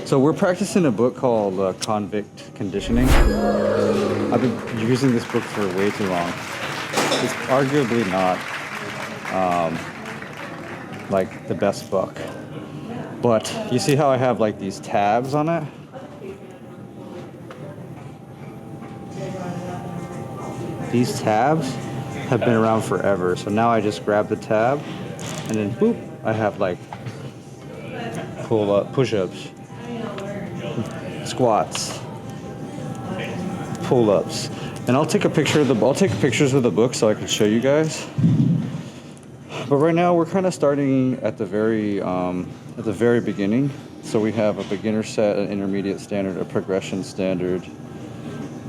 So we're practicing a book called Convict Conditioning. I've been using this book for way too long. It's arguably not like the best book. But you see how I have like these tabs on it? These tabs have been around forever. So now I just grab the tab and then boop, I have like push-ups, squats, pull-ups. And I'll take pictures of the book so I can show you guys. But right now we're kind of starting at the very beginning. So we have a beginner set, an intermediate standard, a progression standard.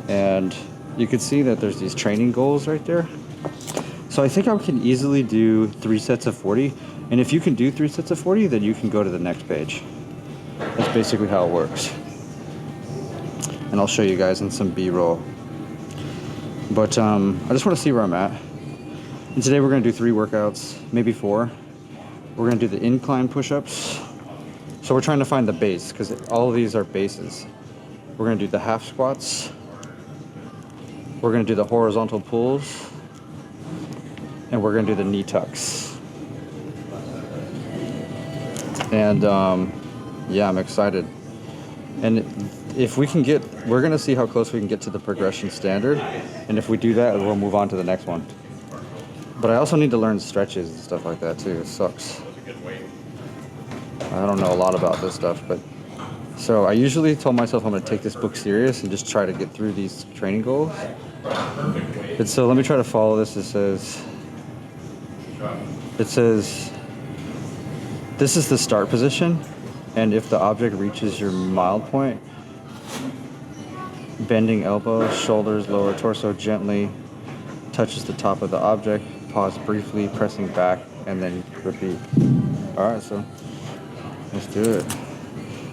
And you can see that there's these training goals right there. So I think I can easily do 3 sets of 40. And if you can do 3 sets of 40, then you can go to the next page. That's basically how it works. And I'll show you guys in some B-roll. But I just want to see where I'm at. And today we're going to do 3 workouts, maybe 4. We're going to do the incline push-ups. So we're trying to find the base because all of these are bases. We're going to do the half squats. We're going to do the horizontal pulls. And we're going to do the knee tucks. And yeah, I'm excited. And if we can we're going to see how close we can get to the progression standard. And if we do that, we'll move on to the next one. But I also need to learn stretches and stuff like that too. It sucks. I don't know a lot about this stuff, but so I usually told myself I'm going to take this book serious and just try to get through these training goals. And so let me try to follow this. It says this is the start position, and if the object reaches your mild point, bending elbows, shoulders, lower torso gently touches the top of the object, pause briefly, pressing back, and then repeat. All right, so let's do it.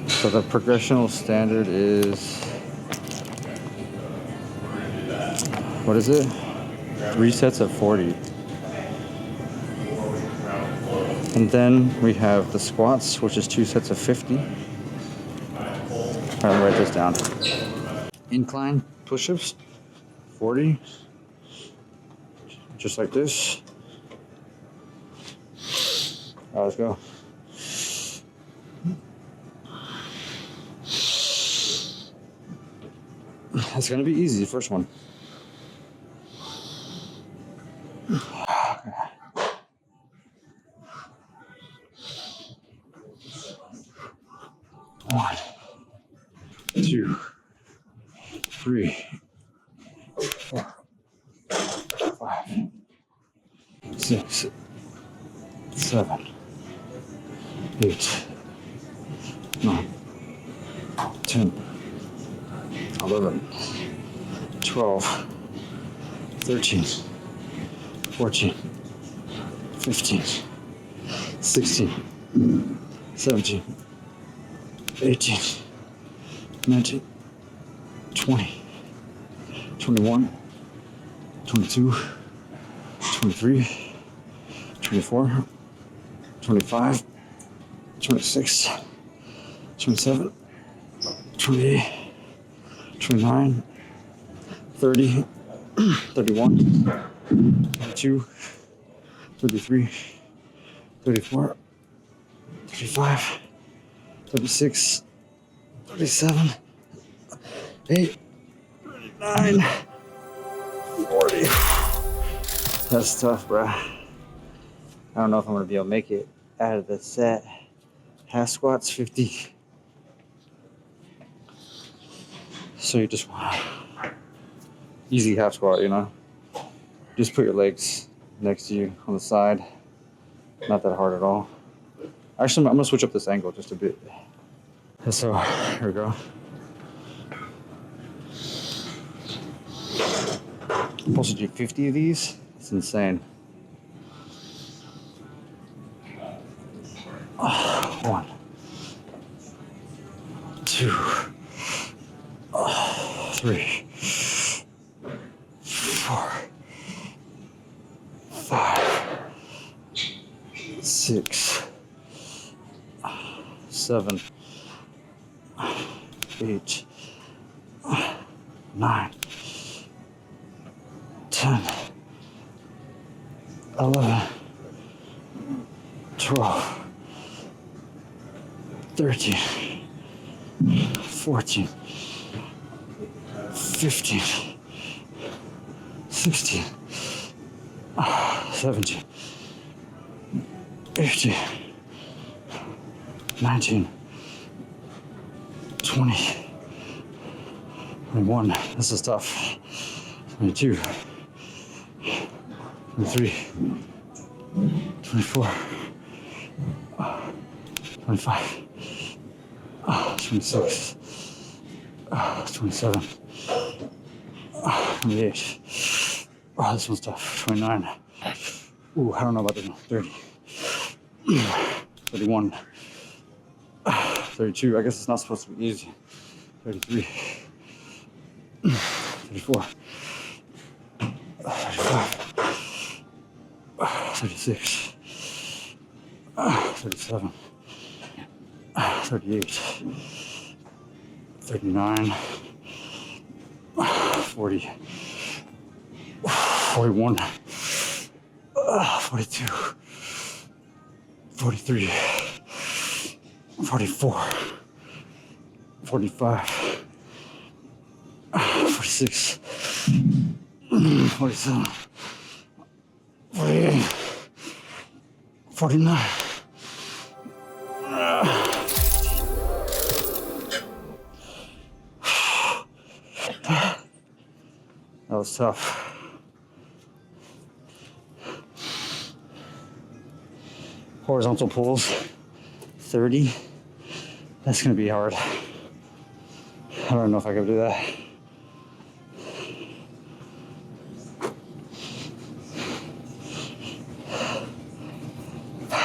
So the progressional standard is, what is it? 3 sets of 40. And then we have the squats, which is 2 sets of 50. All right, I'll write this down. Incline push-ups, 40. Just like this. All right, let's go. It's gonna be easy, the first one. One, 2, 3, 4, 5, 6, 7, 8, 9, 10, 11, 12, 13, 14, 15, 16, 17, 18, 19, 20, 21, 22, 23, 24, 25, 26, 27, 28, 29, 30, 31, 32, 33, 34, 35, 36, 37, 8, 39, 40. That's tough, bruh. I don't know if I'm gonna be able to make it out of the set. Half squats, 50. So you just want easy half squat, you know? Just put your legs next to you on the side. Not that hard at all. Actually, I'm gonna switch up this angle just a bit. And so, here we go. I'm supposed to do 50 of these? It's insane. 1, 2, 3, 4, 5, 6, 7, 8, 9, 10, 11, 12, 13, 14, 15, 16, 17, 18, 19, 20, 21. This is tough. 22, 23, 24, 25, 26, 27, 28. Oh, this one's tough. 29. Ooh, I don't know about this one. 30, 31, 32. I guess it's not supposed to be easy. 33, 34, 35, 36, 37, 38, 39, 40, 41, 42, 43, 44, 45, 46, 47, 48, 49. That was tough. Horizontal pulls, 30. That's gonna be hard. I don't know if I can do that.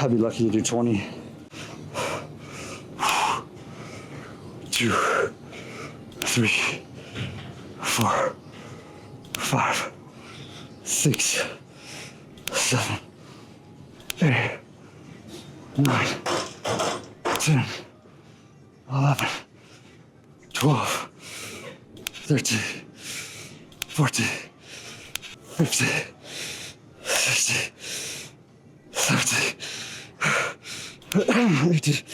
I'd be lucky to do 20. 2, 3, 4, 5, 6, 7, 8, 9, 10, 11, 12, 13, 14, 15, 16, 17, 18,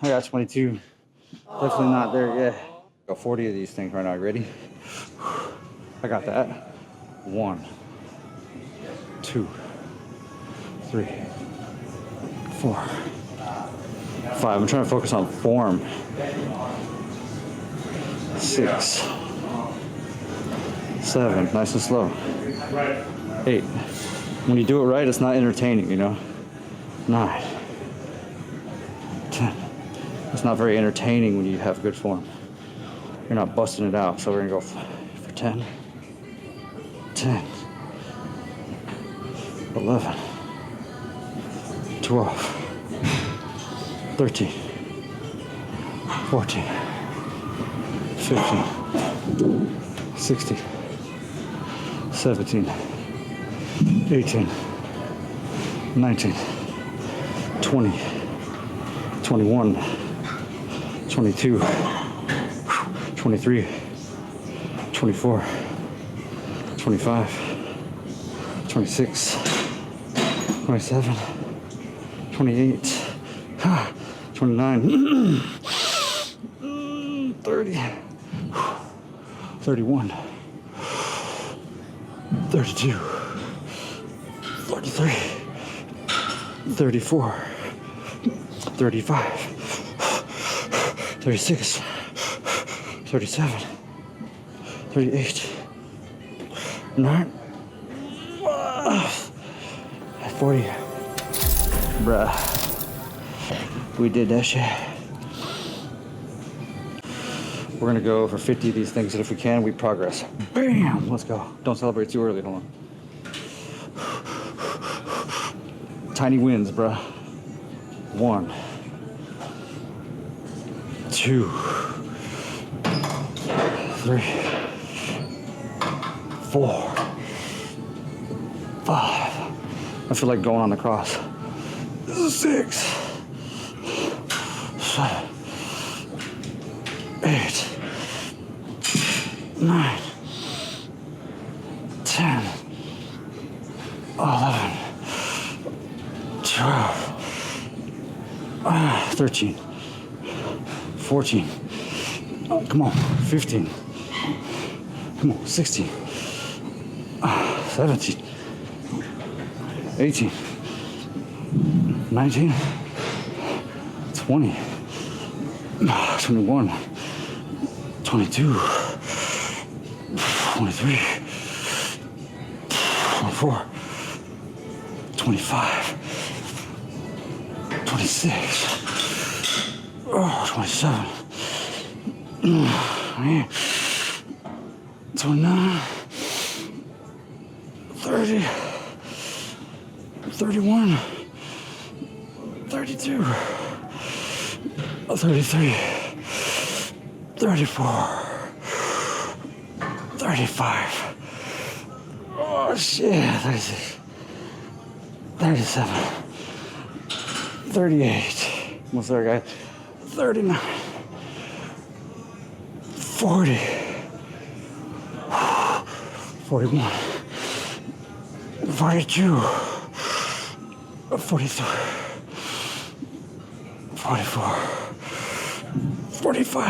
I got 22. Definitely not there yet. Got 40 of these things right now. Ready? I got that. 1, 2, 3, 4, 5. I'm trying to focus on form. 6, 7. Nice and slow. 8. When you do it right, it's not entertaining, you know? 9, 10. It's not very entertaining when you have good form. You're not busting it out. So we're gonna go for 10, 10, 11, 12, 13, 14, 15, 16, 17, 18, 19, 20, 21, 22, 23, 24, 25, 26, 27, 28, 29, 30, 31, 32, 33, 34, 35, 36, 37, 38, 9, 40. Bruh, we did that shit. We're gonna go for 50 of these things, and if we can, we progress. Bam! Let's go. Don't celebrate too early, hold on. Tiny wins, bruh. 1, 2, 3, 4, 5. I feel like going on the cross. 6, 7, 8, 9, 10, 11, 12, 13, 14, come on, 15, come on, 16, 17, 18, 19, 20, 21, 22, 23, 24, 25, 26, 27, 28, 29, 30, 31, 32, 33, 34, 35, oh shit, 36, 37, 38, almost there guys, 39, 40, 41, 42, 43, 44, 45,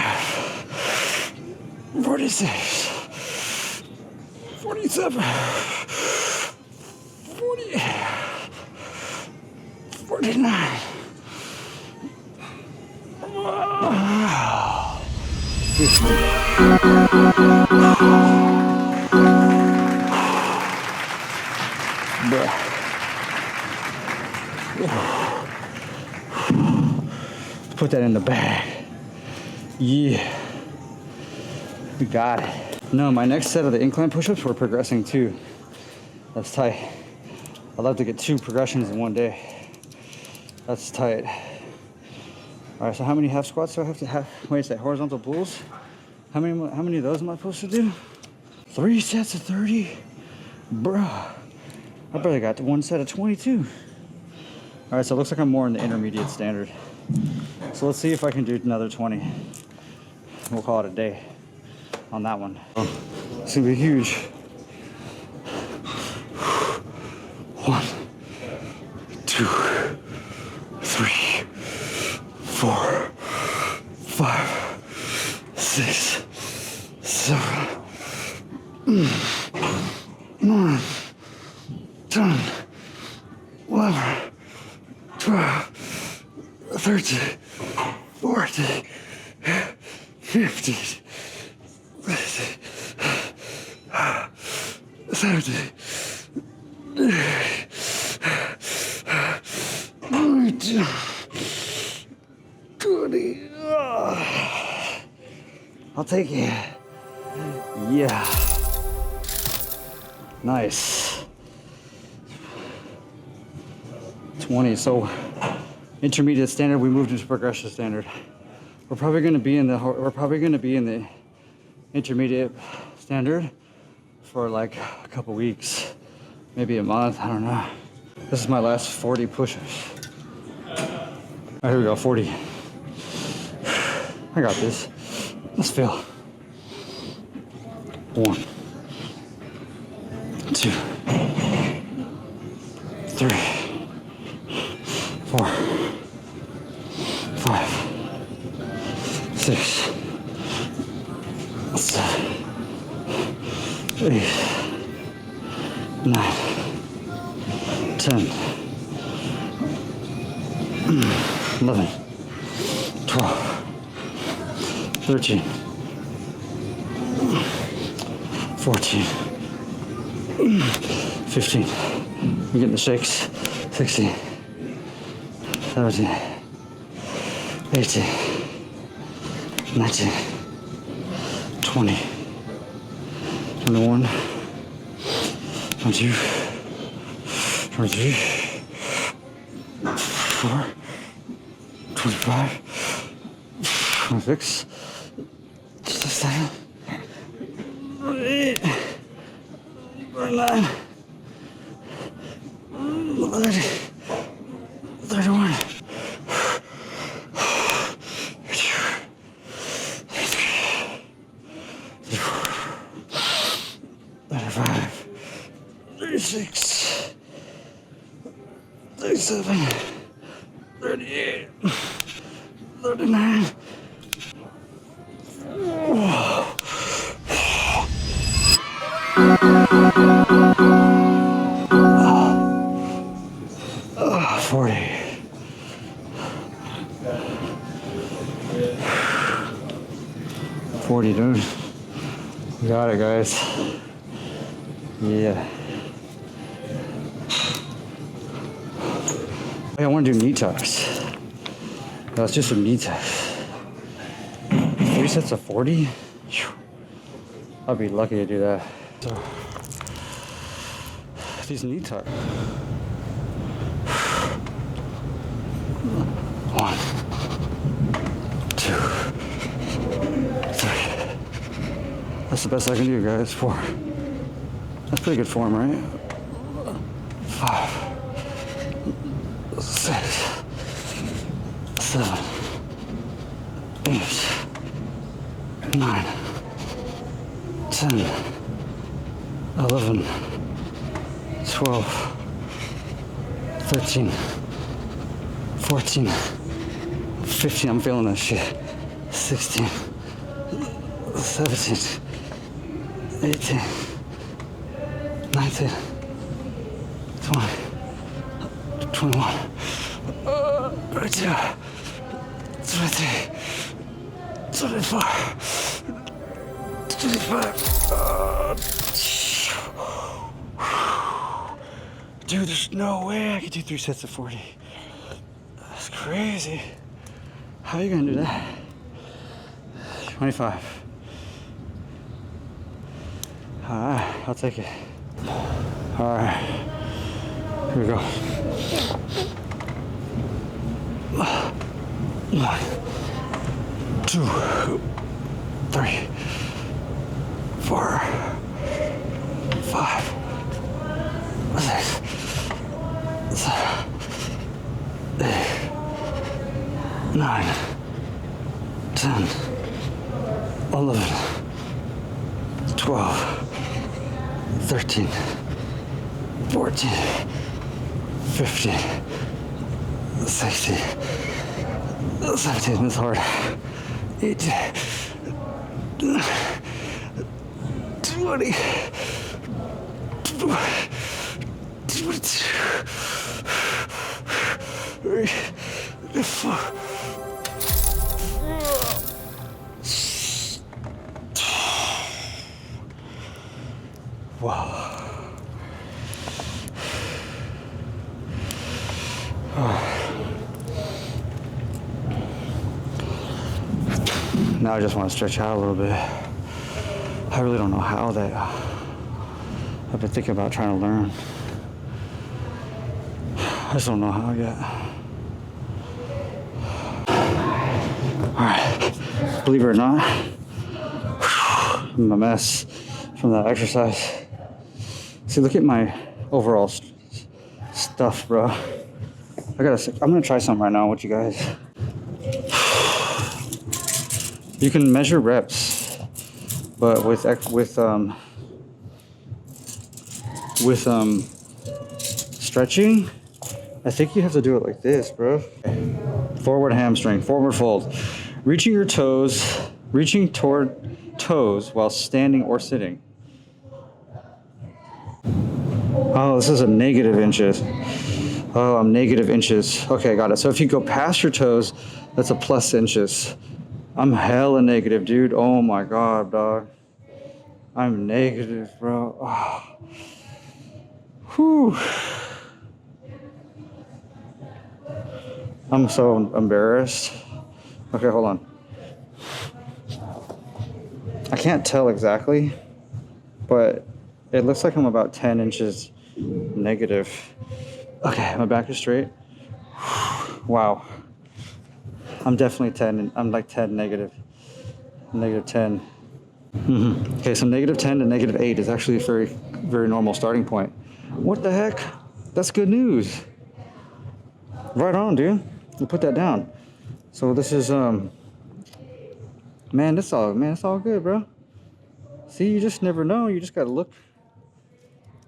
46, 47, 48, 49, 50. Put that in the bag. Yeah. We got it. No, my next set of the incline push-ups, we're progressing too. That's tight. I'd love to get 2 progressions in one day. That's tight. All right, so how many half squats do I have to have? Wait a sec, horizontal pulls? How many of those am I supposed to do? 3 sets of 30? Bruh. I barely got to 1 set of 22. All right, so it looks like I'm more in the intermediate standard. So let's see if I can do another 20. We'll call it a day on that one. It's gonna be huge. 1, 2, 3, 4, 5, 6, 7, 9, 10, 11, 12, 13, 14, 15, 16, 17, 19, 20. I'll take it. Yeah. Nice. 20. So intermediate standard, we moved into progressive standard. We're probably going to be in the intermediate standard for like a couple weeks, maybe a month. I don't know. This is my last 40 push-ups. All right, here we go. 40. I got this. Let's feel. 1, 2, 3, 4, 5, 6, 7, 8, 9, 10, 11, 12, 13, 14, 15. I'm getting the shakes. 16, 17, 18, 19, 20, 21, 22, 23, 24, 25, 26, 27, 28, 39, 30, 31, 35, 36, 37, 38, 39. Whoa. 40. Dude. We got it, guys. Yeah. Hey, I want to do knee tucks. Let's do some knee tucks. 3 sets of 40? I'll be lucky to do that. So, these knee tucks. 1, 2, 3. That's the best I can do, guys. 4. That's pretty good form, right? 5, 6, 7, 8, 9, 10, 11, 12, 13, 14, 15, I'm feeling that shit. 16, 17, 18, 19, 20, 21, 22, 23, 24, 25. Dude, there's no way I could do 3 sets of 40. That's crazy. How are you gonna do that? 25. Alright, I'll take it. Alright, here we go. 1, 2, 3, 4, 5, 6, 7, 8, 9, 10, 11, 12, 13, 14, 15, 16, 17, that's hard. 18, 20, 22, 3, 4. Wow. Now I just want to stretch out a little bit. I really don't know how that. I've been thinking about trying to learn. I just don't know how yet. Alright, believe it or not, I'm a mess from that exercise. See, look at my overall stuff, bro. I'm gonna try something right now with you guys. You can measure reps, but with stretching, I think you have to do it like this, bro. Forward hamstring, forward fold. Reaching toward toes while standing or sitting. Oh, this is a negative inches. Oh, I'm negative inches. Okay, got it. So if you go past your toes, that's a plus inches. I'm hella negative, dude. Oh my God, dog. I'm negative, bro. Oh. Whew. I'm so embarrassed. Okay, hold on. I can't tell exactly, but it looks like I'm about 10 inches negative. Okay, my back is straight. Wow. I'm definitely 10. I'm like 10 negative. Negative 10. Okay, so negative 10 to negative 8 is actually very very normal starting point. What the heck? That's good news. Right on, dude. We'll put that down. So this is man, it's all good, bro. See, you just never know. You just gotta look.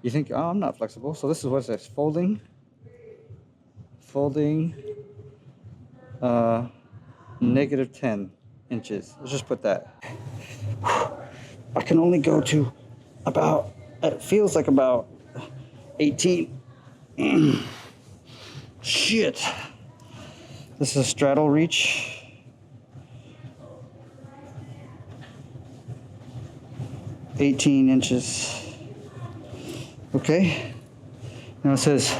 You think, oh, I'm not flexible. So this is what it says: folding, negative 10 inches. Let's just put that. I can only go to about. It feels like about 18. Shit. This is a straddle reach. $18 inches. Okay. Now it says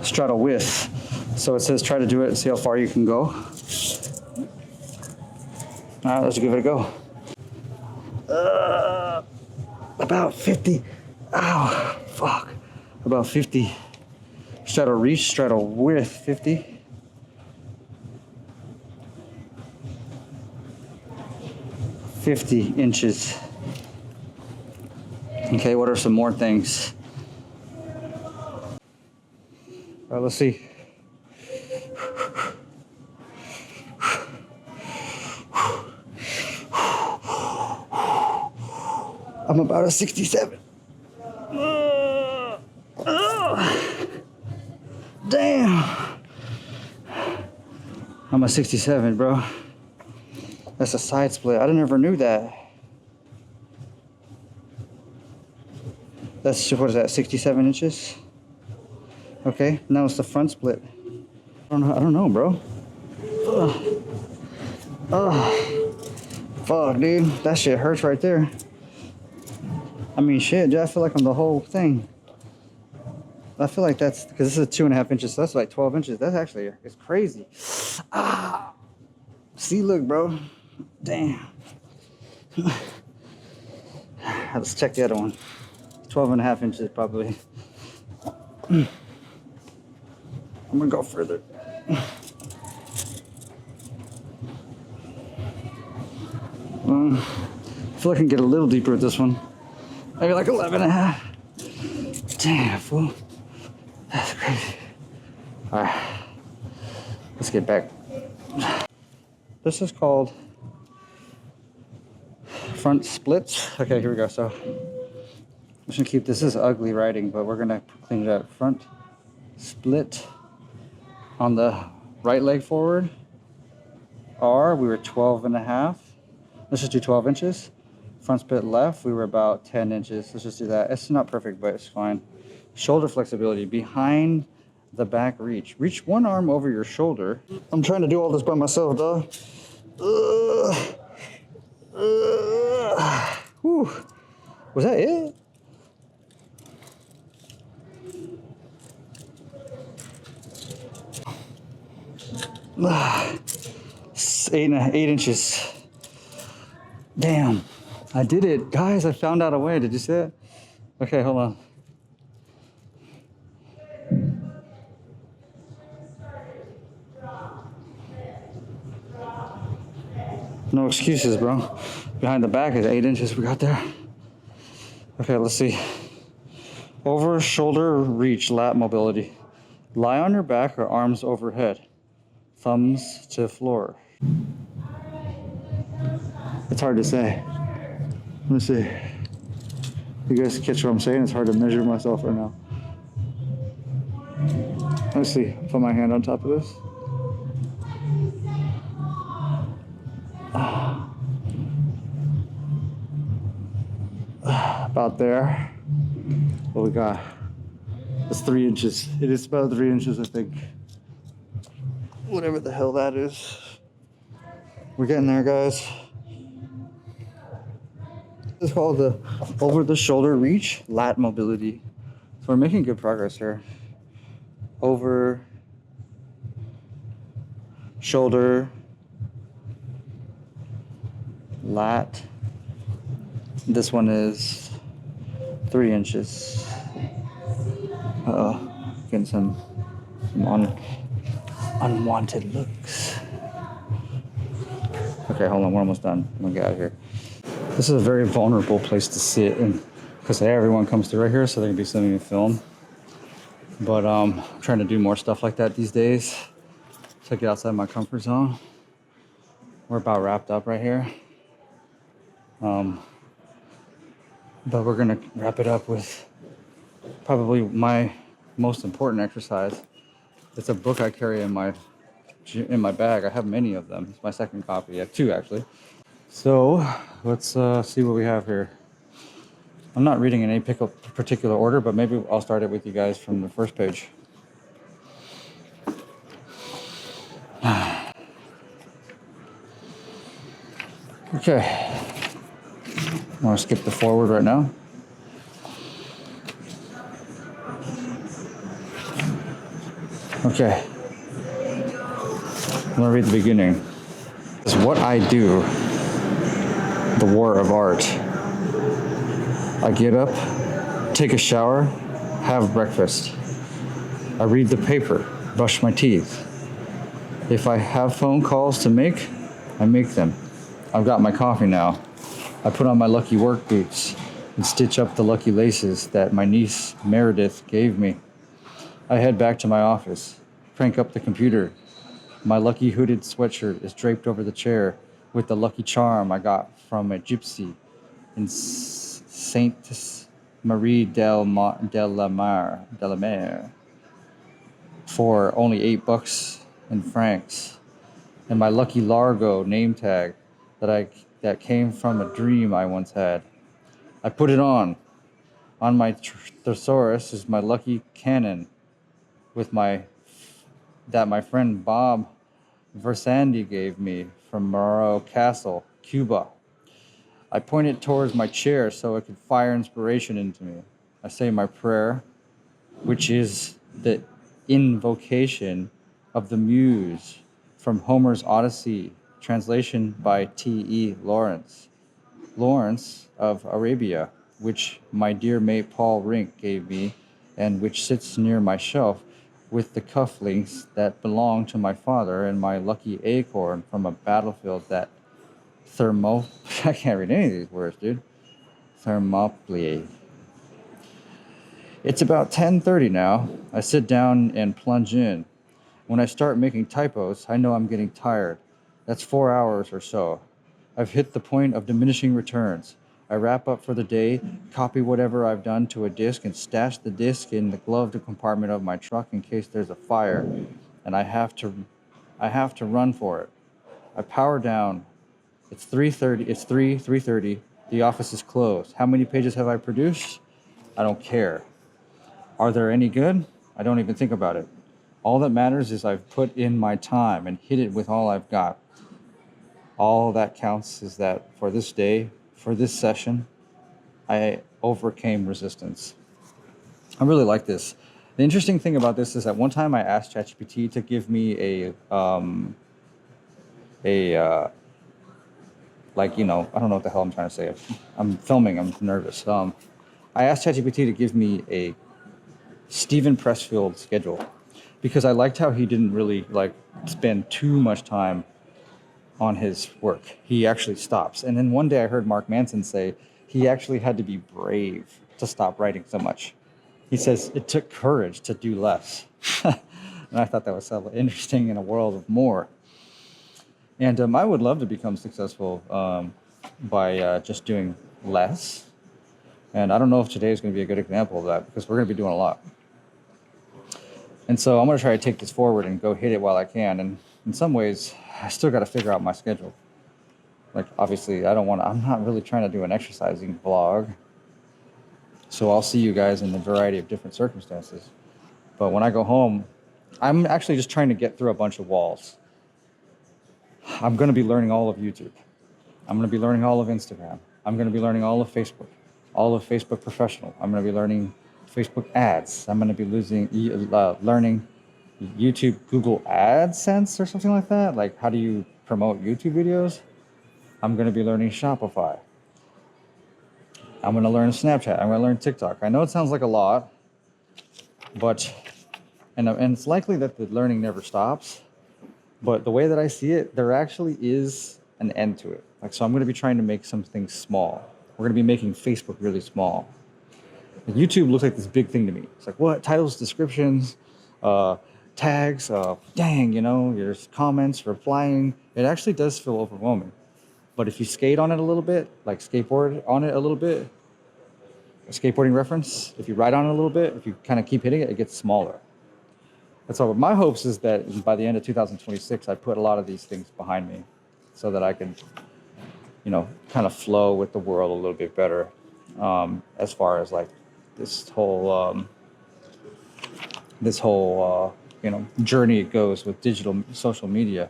straddle width. So it says try to do it and see how far you can go. All right, let's give it a go. About 50. Ow, fuck. About 50. Straddle reach, straddle width, 50. 50 inches. Okay, what are some more things? All right, let's see. I'm about a 67. Damn. I'm a 67, bro. That's a side split. I never knew that. That's, what is that, 67 inches? Okay, now it's the front split. I don't know, bro. Fuck, dude. That shit hurts right there. I mean, shit, dude, I feel like on the whole thing. I feel like that's, because this is 2.5 inches, so that's like 12 inches. That's actually, it's crazy. Ah. See, look, bro. Damn. Let's check the other one. 12.5 inches, probably. I'm gonna go further. I feel like I can get a little deeper with this one. Maybe like 11.5. Damn, fool. That's crazy. All right, let's get back. This is called front splits. Okay, here we go. So I'm just gonna keep this. Is ugly writing, but we're gonna clean it up. Front split on the right leg forward. R, we were 12.5. Let's just do 12 inches. Front split left, we were about 10 inches. Let's just do that. It's not perfect, but it's fine. Shoulder flexibility behind the back reach. Reach one arm over your shoulder. I'm trying to do all this by myself, dog. Whew. Was that it? Eight inches. Damn. I did it. Guys, I found out a way. Did you see it? Okay, hold on. No excuses, bro. Behind the back is 8 inches we got there. Okay, let's see. Over shoulder reach, lat mobility. Lie on your back or arms overhead. Thumbs to floor. It's hard to say. Let me see. You guys catch what I'm saying? It's hard to measure myself right now. Let's see. Put my hand on top of this. About there. What we got? It's 3 inches. It is about 3 inches, I think. Whatever the hell that is. We're getting there, guys. This is called the over the shoulder reach, lat mobility. So we're making good progress here. Over shoulder, lat. This one is 3 inches. Uh-oh, getting some unwanted looks. Okay, hold on, we're almost done. I'm gonna get out of here. This is a very vulnerable place to sit, and because everyone comes through right here, so they can be sending me film. But I'm trying to do more stuff like that these days to get outside my comfort zone. We're about wrapped up right here. But we're gonna wrap it up with probably my most important exercise. It's a book I carry in my bag. I have many of them. It's my second copy. I have two actually. So let's see what we have here. I'm not reading in any particular order, but maybe I'll start it with you guys from the first page. Okay. I want to skip the forward right now. Okay. I'm going to read the beginning. It's what I do. The war of art. I get up, take a shower, have breakfast. I read the paper, brush my teeth. If I have phone calls to make, I make them. I've got my coffee now. I put on my lucky work boots and stitch up the lucky laces that my niece Meredith gave me. I head back to my office, crank up the computer. My lucky hooded sweatshirt is draped over the chair with the lucky charm I got from a gypsy in Saint Marie de la Mer for only $8 in francs, and my lucky Largo name tag that came from a dream I once had. I put it on. On my thesaurus is my lucky cannon with that my friend Bob Versandi gave me from Morro Castle, Cuba. I point it towards my chair so it could fire inspiration into me. I say my prayer, which is the invocation of the muse from Homer's Odyssey, translation by T.E. Lawrence. Lawrence of Arabia, which my dear mate Paul Rink gave me, and which sits near my shelf with the cufflinks that belong to my father, and my lucky acorn from a battlefield that I can't read any of these words, dude. Thermopylae. It's about 10:30 now. I sit down and plunge in. When I start making typos, I know I'm getting tired. That's 4 hours or so. I've hit the point of diminishing returns. I wrap up for the day, copy whatever I've done to a disk, and stash the disk in the gloved compartment of my truck in case there's a fire, and I have to run for it. I power down. It's 3:30. It's 3:30. The office is closed. How many pages have I produced? I don't care. Are there any good? I don't even think about it. All that matters is I've put in my time and hit it with all I've got. All that counts is that for this day, for this session, I overcame resistance. I really like this. The interesting thing about this is that one time I asked ChatGPT to give me like, you know, I don't know what the hell I'm trying to say. I'm filming, I'm nervous. I asked ChatGPT to give me a Stephen Pressfield schedule because I liked how he didn't really like spend too much time on his work. He actually stops. And then one day I heard Mark Manson say he actually had to be brave to stop writing so much. He says it took courage to do less. And I thought that was so interesting in a world of more. And I would love to become successful by just doing less. And I don't know if today is going to be a good example of that because we're going to be doing a lot. And so I'm going to try to take this forward and go hit it while I can. And in some ways, I still got to figure out my schedule. Like, obviously, I'm not really trying to do an exercising vlog. So I'll see you guys in a variety of different circumstances. But when I go home, I'm actually just trying to get through a bunch of walls. I'm going to be learning all of YouTube. I'm going to be learning all of Instagram. I'm going to be learning all of Facebook Professional. I'm going to be learning Facebook ads. I'm going to be learning YouTube Google AdSense or something like that. Like, how do you promote YouTube videos? I'm going to be learning Shopify. I'm going to learn Snapchat. I'm going to learn TikTok. I know it sounds like a lot, but, and it's likely that the learning never stops. But the way that I see it, there actually is an end to it. Like, so I'm going to be trying to make some things small. We're going to be making Facebook really small. Like, YouTube looks like this big thing to me. It's like, what? Titles, descriptions, tags, dang, there's comments, replying. It actually does feel overwhelming. But if you skate on it a little bit, like skateboard on it a little bit, a skateboarding reference, if you ride on it a little bit, if you kind of keep hitting it, it gets smaller. And so my hopes is that by the end of 2026, I put a lot of these things behind me so that I can, kind of flow with the world a little bit better, as far as like this whole journey it goes with digital social media.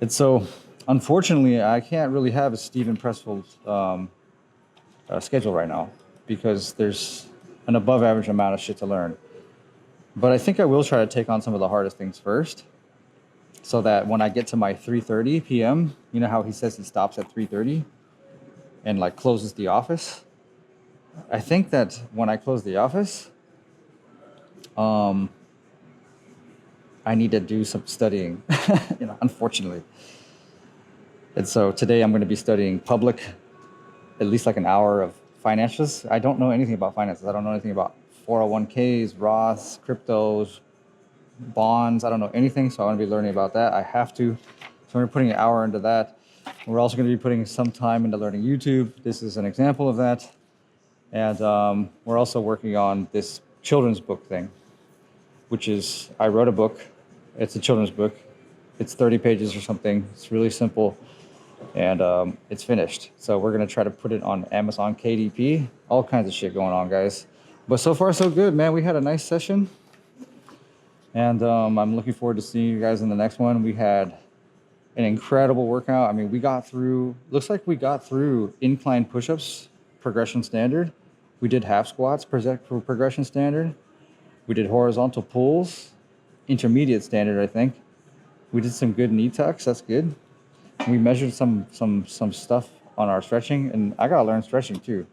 And so, unfortunately, I can't really have a Stephen Pressfield schedule right now because there's an above average amount of shit to learn. But I think I will try to take on some of the hardest things first, so that when I get to my 3:30 p.m., you know how he says he stops at 3:30 and like closes the office? I think that when I close the office, I need to do some studying, unfortunately. And so today I'm going to be studying public, at least like an hour of financials. I don't know anything about finances. I don't know anything about 401ks, Roths, cryptos, bonds. I don't know anything, so I want to be learning about that. I have to. So we're putting an hour into that. We're also going to be putting some time into learning YouTube. This is an example of that. And we're also working on this children's book thing, which is, I wrote a book. It's a children's book. It's 30 pages or something. It's really simple. And it's finished. So we're going to try to put it on Amazon KDP. All kinds of shit going on, guys. But so far, so good, man. We had a nice session. And I'm looking forward to seeing you guys in the next one. We had an incredible workout. I mean, looks like we got through incline push-ups, progression standard. We did half squats, for progression standard. We did horizontal pulls, intermediate standard, I think. We did some good knee tucks. That's good. We measured some stuff on our stretching, and I gotta learn stretching too.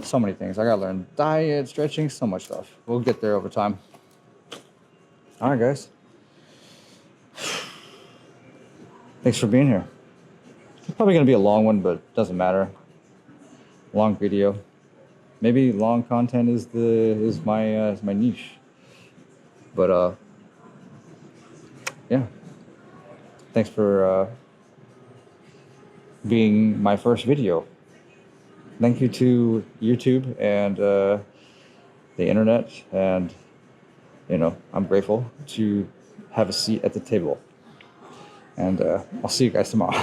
So many things. I gotta learn diet, stretching, so much stuff. We'll get there over time. All right, guys. Thanks for being here. It's probably gonna be a long one, but it doesn't matter. Long video. Maybe long content is my niche. But yeah. Thanks for being my first video. Thank you to YouTube and the internet, and I'm grateful to have a seat at the table. And I'll see you guys tomorrow.